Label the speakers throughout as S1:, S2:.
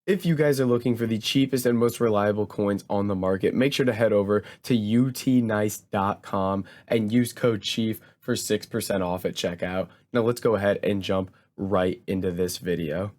S1: If you guys are looking for the cheapest and most reliable coins on the market, make sure to head over to utnice.com and use code CHIEF for 6% off at checkout. Now let's go ahead and jump right into this video.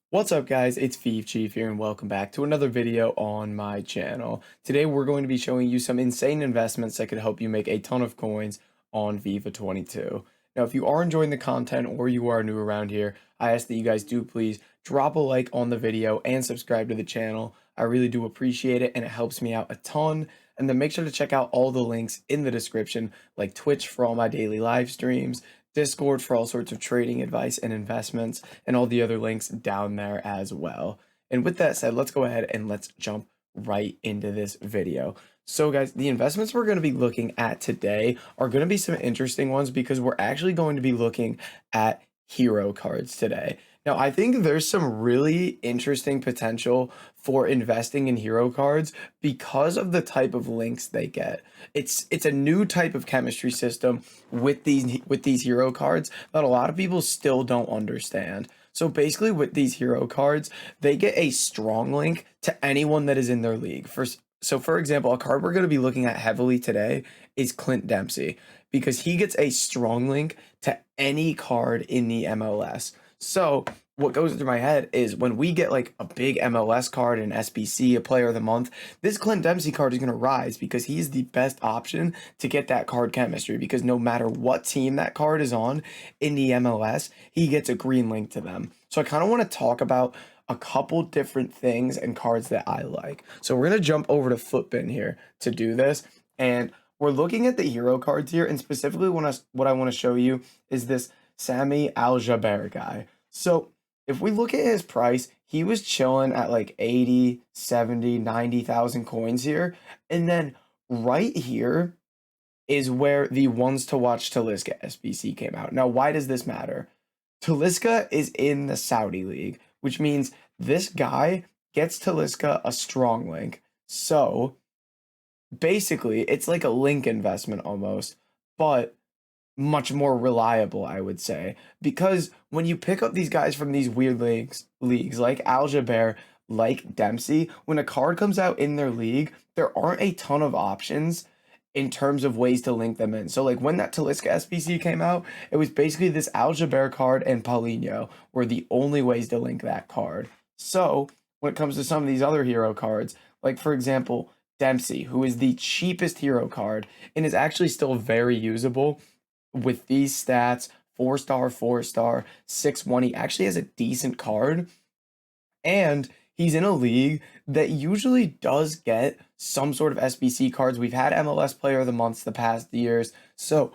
S1: What's up guys, it's Fifa Chief here and welcome back to another video on my channel. Today we're going to be showing you some insane investments that could help you make a ton of coins on FIFA 22. Now if you are enjoying the content or you are new around here, I ask that you guys do please drop a like on the video and subscribe to the channel. I really do appreciate it and it helps me out a ton. And then make sure to check out all the links in the description, like Twitch for all my daily live streams, Discord for all sorts of trading advice and investments, and all the other links down there as well. And with that said, let's go ahead and let's jump right into this video. So guys, the investments we're going to be looking at today are going to be some interesting ones because we're actually going to be looking at hero cards today. Now, I think there's some really interesting potential for investing in hero cards because of the type of links they get. It's a new type of chemistry system with these hero cards that a lot of people still don't understand. So basically with these hero cards, they get a strong link to anyone that is in their league. So for example, a card we're going to be looking at heavily today is Clint Dempsey because he gets a strong link to any card in the MLS. So what goes through my head is when we get like a big MLS card, an SBC, a player of the month, this Clint Dempsey card is going to rise because he's the best option to get that card chemistry because no matter what team that card is on in the MLS, he gets a green link to them. So I kind of want to talk about a couple different things and cards that I like. So we're going to jump over to Footbin here to do this. And we're looking at the hero cards here. And specifically what I want to show you is this Sami Al-Jaber guy. So if we look at his price, he was chilling at like 80, 70, 90,000 coins here. And then right here is where the ones to watch Talisca SBC came out. Now, why does this matter? Talisca is in the Saudi League, which means this guy gets Talisca a strong link. So basically, it's like a link investment almost, but much more reliable, I would say, because when you pick up these guys from these weird leagues like Al-Jaber, like Dempsey, when a card comes out in their league, there aren't a ton of options in terms of ways to link them in. So like when that Talisca SBC came out, it was basically this Al-Jaber card and Paulinho were the only ways to link that card. So when it comes to some of these other hero cards, like for example, Dempsey, who is the cheapest hero card and is actually still very usable, with these stats, 4-star, 4-star, 6-1, he actually has a decent card. And he's in a league that usually does get some sort of SBC cards. We've had MLS Player of the Month the past years. So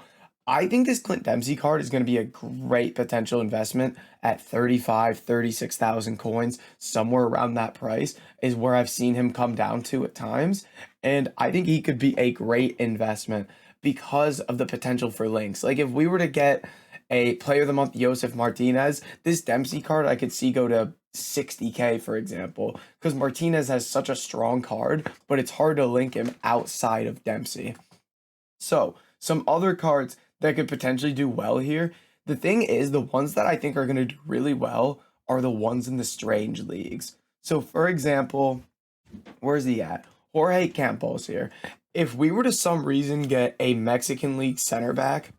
S1: I think this Clint Dempsey card is going to be a great potential investment at 35, 36,000 coins. Somewhere around that price is where I've seen him come down to at times. And I think he could be a great investment because of the potential for links. Like if we were to get a Player of the Month, Josef Martinez, this Dempsey card I could see go to 60K, for example, because Martinez has such a strong card, but it's hard to link him outside of Dempsey. So some other cards that could potentially do well here. The thing is, the ones that I think are going to do really well are the ones in the strange leagues. So for example, where's he at? Jorge Campos here. If we were to some reason get a Mexican League center back,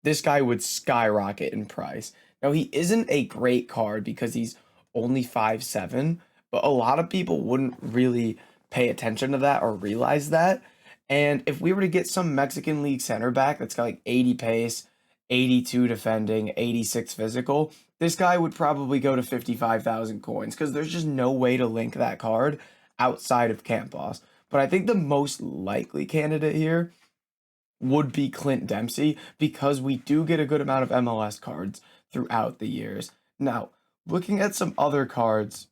S1: this guy would skyrocket in price. Now, he isn't a great card because he's only 5'7", but a lot of people wouldn't really pay attention to that or realize that. And if we were to get some Mexican League center back that's got like 80 pace, 82 defending, 86 physical, this guy would probably go to 55,000 coins because there's just no way to link that card outside of Campos. But I think the most likely candidate here would be Clint Dempsey because we do get a good amount of MLS cards throughout the years. Now, looking at some other cards,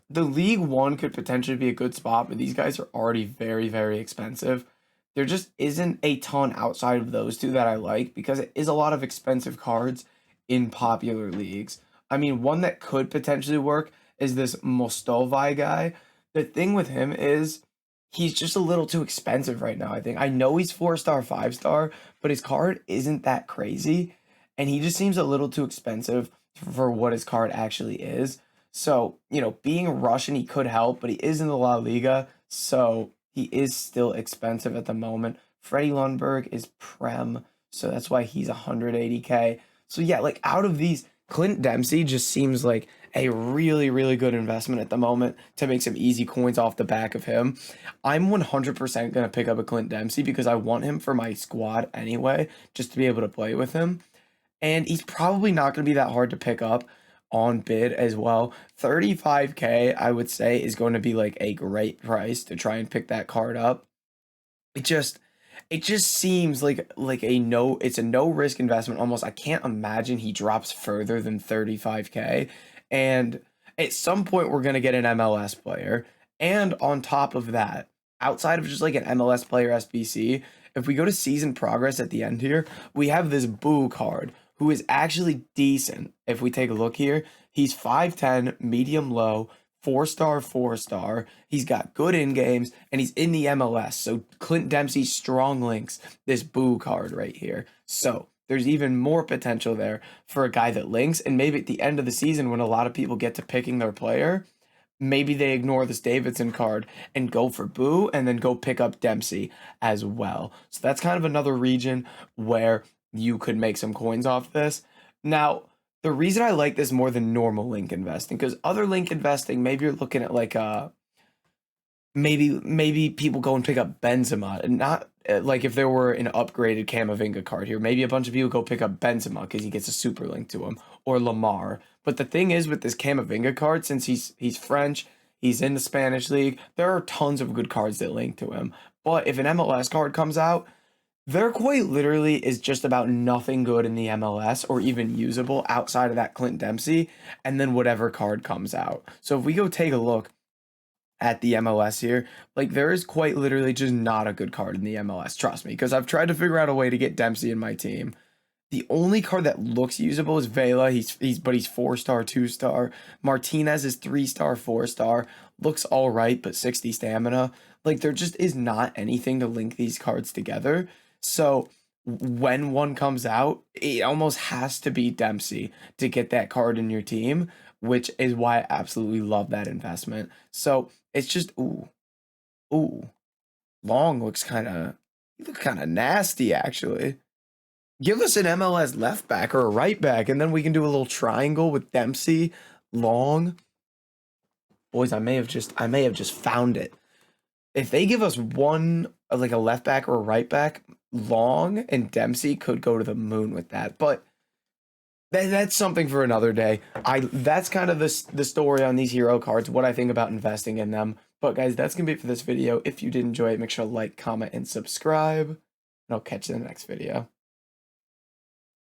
S1: the League One could potentially be a good spot, but these guys are already very, very expensive. There just isn't a ton outside of those two that I like because it is a lot of expensive cards in popular leagues. I mean, one that could potentially work is this Mostovi guy. The thing with him is he's just a little too expensive right now, I think. I know he's 4-star, 5-star, but his card isn't that crazy, and he just seems a little too expensive for what his card actually is. So, being Russian, he could help, but he is in the La Liga, so he is still expensive at the moment. Freddie Lundberg is Prem, so that's why he's 180K. So yeah, like out of these, Clint Dempsey just seems like a really, really good investment at the moment to make some easy coins off the back of him. I'm 100% going to pick up a Clint Dempsey because I want him for my squad anyway, just to be able to play with him. And he's probably not going to be that hard to pick up on bid as well. 35K, I would say, is going to be like a great price to try and pick that card up. It just seems like it's a no risk investment almost. I can't imagine he drops further than 35K. And at some point we're going to get an MLS player. And on top of that, outside of just like an MLS player SBC, if we go to season progress at the end here, we have this Boo card who is actually decent. If we take a look here, he's 5'10", medium low, 4-star, 4-star. He's got good in games, and he's in the MLS. So Clint Dempsey strong links this Boo card right here. So there's even more potential there for a guy that links, and maybe at the end of the season when a lot of people get to picking their player, maybe they ignore this Davidson card and go for Boo and then go pick up Dempsey as well. So that's kind of another region where you could make some coins off this. Now, the reason I like this more than normal link investing, because other link investing, maybe you're looking at like maybe people go and pick up Benzema, and not like if there were an upgraded Camavinga card here, maybe a bunch of people go pick up Benzema because he gets a super link to him, or Lamar. But the thing is with this Camavinga card, since he's French, he's in the Spanish league, there are tons of good cards that link to him. But if an MLS card comes out, there quite literally is just about nothing good in the MLS or even usable outside of that Clint Dempsey and then whatever card comes out. So if we go take a look at the MLS here, like there is quite literally just not a good card in the MLS, trust me, because I've tried to figure out a way to get Dempsey in my team. The only card that looks usable is Vela. He's 4-star, 2-star. Martinez is 3-star, 4-star. Looks all right, but 60 stamina. Like there just is not anything to link these cards together. So when one comes out, it almost has to be Dempsey to get that card in your team, which is why I absolutely love that investment. So it's just ooh, Long looks kind of nasty actually. Give us an MLS left back or a right back, and then we can do a little triangle with Dempsey, Long. Boys, I may have just found it. If they give us one, like a left back or a right back, Long and Dempsey could go to the moon with that. But that's something for another day. That's kind of the story on these hero cards, what I think about investing in them. But guys, that's going to be it for this video. If you did enjoy it, make sure to like, comment, and subscribe. And I'll catch you in the next video.